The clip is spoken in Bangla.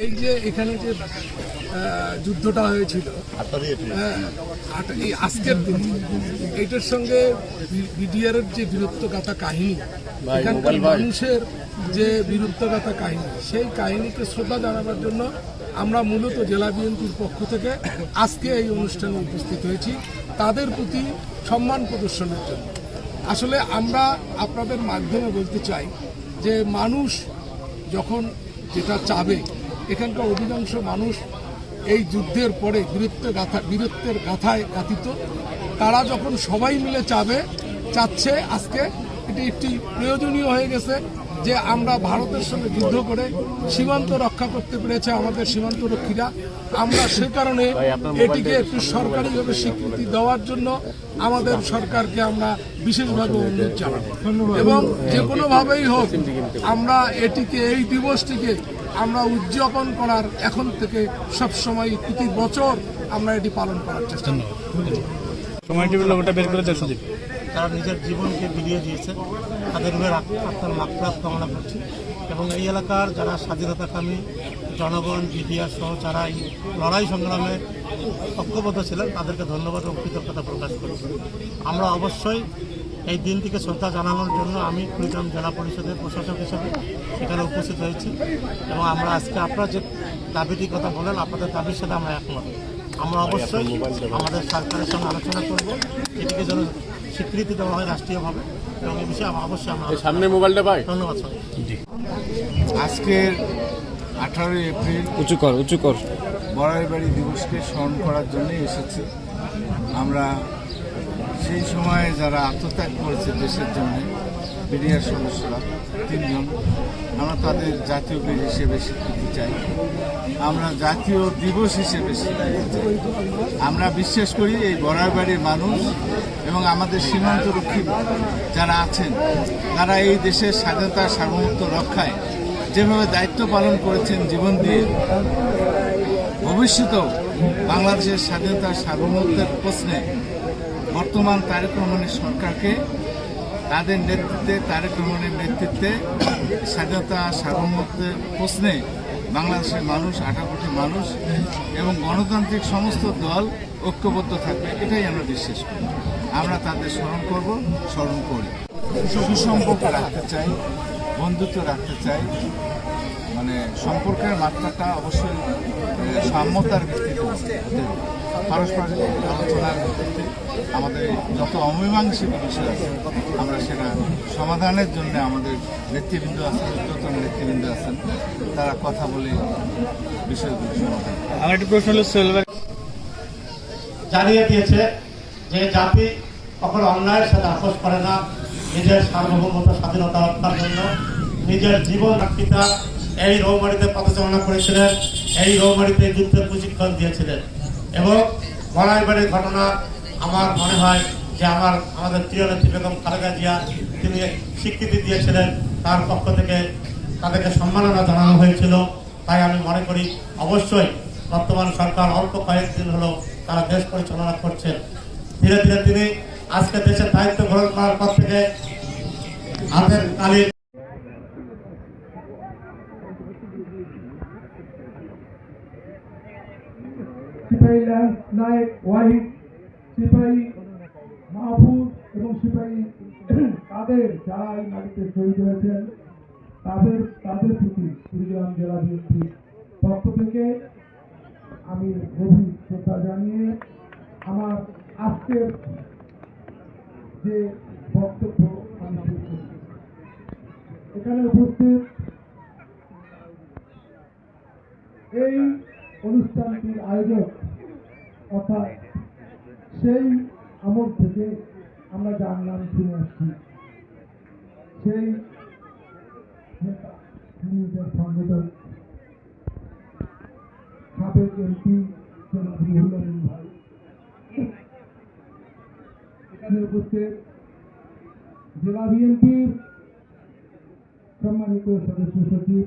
এই যে এখানে যে যুদ্ধটা হয়েছিল আজকের দিন, এইটার সঙ্গে বিডিআর এর যে বীরত্বগাথা কাহিনী, এখানকার মানুষের যে বীরত্বগাথা কাহিনী, সেই কাহিনীকে শ্রদ্ধা জানাবার জন্য আমরা মূলত জেলা বিএনপির পক্ষ থেকে আজকে এই অনুষ্ঠানে উপস্থিত হয়েছি, তাদের প্রতি সম্মান প্রদর্শনের জন্য। আসলে আমরা আপনাদের মাধ্যমে বলতে চাই যে মানুষ যখন যেটা চাবে, এখানকার অধিকাংশ মানুষ এই যুদ্ধের পরে বীরত্বের গাথায় গাথিত, তারা যখন সবাই মিলে চাচ্ছে আজকে এটি একটি প্রয়োজনীয় হয়ে গেছে যে আমরা ভারতের সঙ্গে যুদ্ধ করে সীমান্ত রক্ষা করতে পেরেছে আমাদের সীমান্তরক্ষীরা। আমরা সে কারণে এটিকে একটু সরকারিভাবে স্বীকৃতি দেওয়ার জন্য আমাদের সরকারকে আমরা বিশেষভাবে অনুরোধ জানাবো এবং যে কোনোভাবেই হোক আমরা এটিকে, এই দিবসটিকে আমরা উদযাপন করার এখন থেকে সবসময় প্রতি বছর আমরা এটি পালন করার চেষ্টা করব। তারা নিজের জীবনকে বিলিয়ে দিয়েছে, তাদের আত্মার মাগফিরাত কামনা করছি এবং এই এলাকার যারা স্বাধীনতাকামী জনগণ, বিডিআর সহ যারা এই লড়াই সংগ্রামে ঐক্যবদ্ধ ছিলেন, তাদেরকে ধন্যবাদ এবং কৃতজ্ঞতা প্রকাশ করছি। আমরা অবশ্যই এই দিনটিকে শ্রদ্ধা জানানোর জন্য আমি কুড়িগ্রাম জেলা পরিষদের প্রশাসক হিসেবে এখানে উপস্থিত হয়েছি এবং আমরা আজকে আপনারা যে দাবিটির কথা বলেন, আপনাদের দাবির সাথে আমরা একমত। আমরা অবশ্যই আমাদের সরকারের সঙ্গে আলোচনা করব, এটিকে যেন স্বীকৃতি দেওয়া হয় রাষ্ট্রীয়ভাবে এবং এই বিষয়ে অবশ্যই আমরা সামনে মোবাইলটা পাই। ধন্যবাদ স্যার। আজকের 18 এপ্রিল উঁচু কর বড়াইবাড়ি দিবসকে স্মরণ করার জন্যই এসেছি। আমরা সেই সময়ে যারা আত্মত্যাগ করেছে দেশের জন্য, বিডিআর সদস্যরা 3 জন, আমরা তাদের জাতীয় বীর হিসেবে স্বীকৃতি চাই, আমরা জাতীয় দিবস হিসেবে স্বীকৃতি চাই। আমরা বিশ্বাস করি এই বড়াইবাড়ির মানুষ এবং আমাদের সীমান্তরক্ষী যারা আছেন, তারা এই দেশের স্বাধীনতা সার্বভৌমত্ব রক্ষায় যেভাবে দায়িত্ব পালন করেছেন জীবন দিয়ে, ভবিষ্যতেও বাংলাদেশের স্বাধীনতা সার্বভৌমত্বের প্রশ্নে বর্তমান তারেক রহমানের সরকারকে, তাদের নেতৃত্বে, তারেক রহমানের নেতৃত্বে স্বাধীনতা সার্বভৌমত্বের প্রশ্নে বাংলাদেশের মানুষ, 18 কোটি মানুষ এবং গণতান্ত্রিক সমস্ত দল ঐক্যবদ্ধ থাকবে, এটাই আমরা বিশ্বাস করি। আমরা তাদের স্মরণ করি, সুসম্পর্ক রাখতে চাই, বন্ধুত্ব রাখতে চাই। মানে সম্পর্কের মাত্রাটা অবশ্যই সাম্যতার ভিত্তিতে হতে হবে, পারস্পরিক আলোচনার ভিত্তিতে আমাদের যত অমীমাংসিত বিষয় আছে আমরা সেটা সমাধানের জন্য আমাদের নেতৃবৃন্দ আছেন, উচ্চতম নেতৃবৃন্দ আছেন, তারা কথা বলে বিষয়গুলো সমাধান। আমার একটি প্রশ্ন হলো, জানিয়ে দিয়েছে যে জাতি কখনো অন্যায়ের সাথে আপোষ করে না, নিজের সার্বভৌমত্ব স্বাধীনতা রক্ষার জন্য নিজের জীবন পিতা এই রৌমারিতে পদচালনা করেছিলেন, এই রৌমারিতে যুদ্ধের প্রশিক্ষণ দিয়েছিলেন এবং বড়াইবাড়ির ঘটনা আমার মনে হয় যে আমাদের প্রিয় নেত্রী বেগম খালেদা জিয়া তিনি স্বীকৃতি দিয়েছিলেন, তার পক্ষ থেকে তাদেরকে সম্মাননা জানানো হয়েছিল। তাই আমি মনে করি অবশ্যই বর্তমান সরকার অল্প কয়েকদিন হলো তারা দেশ পরিচালনা করছেন, ধীরে ধীরে তিনি আজকে দেশের দায়িত্ব গ্রহণ করার পর থেকে হাতের তালি সিপাহী নায়েক ওয়াহিদ, সিপাহী মাহফুজ এবং সিপাহী কাদের যারা এই মাটিতে শহীদ হয়েছেন, তাদের প্রতি কুড়িগ্রাম জেলা বিএনপির পক্ষ থেকে আমি গভীর শ্রদ্ধা জানিয়ে আমার আজকের যে বক্তব্য আমি শুরু করছি। এখানে উপস্থিত এই অনুষ্ঠানটির আয়োজক অর্থাৎ সেই আমল থেকে আমরা যার নাম শুনে আসছি, সেই সংগঠক সাবেক এমপি রুহুল আমিন ভাই, এখানে উপস্থিত জেলা বিএনপির সম্মানিত সদস্য সচিব